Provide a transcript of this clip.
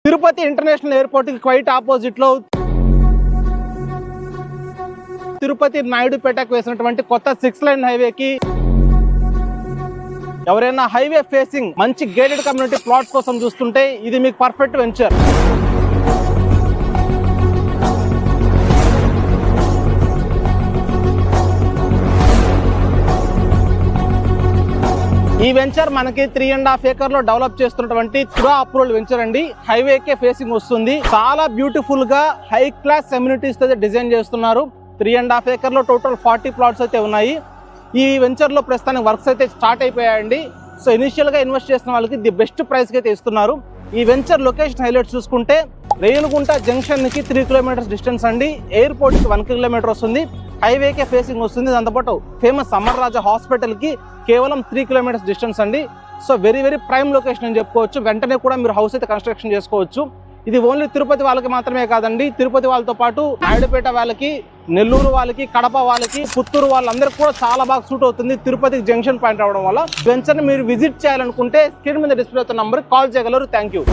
Tirupati international airport కి quite opposite లో తిరుపతి నాయుడుపేటకు వేసినటువంటి కొత్త 6 లైన్ హైవేకి ఎవరైనా హైవే ఫేసింగ్ మంచి గేటెడ్ కమ్యూనిటీ ప్లాట్స్ కోసం చూస్తుంటే ఇది మీకు పర్ఫెక్ట్ వెంచర్. ఈ వెంచర్ మనకి 3.5 acre లో డెవలప్ చేస్తున్నటువంటి తురా అప్రూవల్ వెంచర్ అండి. హైవేకే ఫేసింగ్ వస్తుంది. చాలా బ్యూటిఫుల్ గా హై క్లాస్ అమ్యూనిటీస్ అయితే డిజైన్ చేస్తున్నారు. 3.5 acre లో టోటల్ 40 ప్లాట్స్ అయితే ఉన్నాయి. ఈ వెంచర్ లో ప్రస్తుతానికి వర్క్స్ అయితే స్టార్ట్ అయిపోయాయండి. సో ఇనిషియల్ గా ఇన్వెస్ట్ చేసిన వాళ్ళకి ది బెస్ట్ ప్రైస్ కి అయితే ఇస్తున్నారు. ఈ వెంచర్ లొకేషన్ హైలైట్స్ చూసుకుంటే రేణుగుంట జంక్షన్ కి 3 kilometers డిస్టెన్స్ అండి. ఎయిర్పోర్ట్ కి 1 kilometer వస్తుంది. హైవేకే ఫేసింగ్ వస్తుంది. దాంతోపాటు ఫేమస్ అమర్ రాజా హాస్పిటల్ కి కేవలం 3 kilometers డిస్టెన్స్ అండి. సో వెరీ ప్రైమ్ లొకేషన్ అని చెప్పుకోవచ్చు. వెంటనే కూడా మీరు హౌస్ అయితే కన్స్ట్రక్షన్ చేసుకోవచ్చు. ఇది ఓన్లీ తిరుపతి వాళ్ళకి మాత్రమే కాదండి, తిరుపతి వాళ్ళతో పాటు నాయుడుపేట వాళ్ళకి, నెల్లూరు వాళ్ళకి, కడప వాళ్ళకి, పుత్తూరు వాళ్ళందరికీ కూడా చాలా బాగా సూట్ అవుతుంది. తిరుపతి జంక్షన్ పాయింట్ అవడం వల్ల వెంచర్ని మీరు విజిట్ చేయాలనుకుంటే స్క్రీన్ మీద డిస్ప్లే అవుతున్న నంబర్కి కాల్ చేయగలరు. Thank you.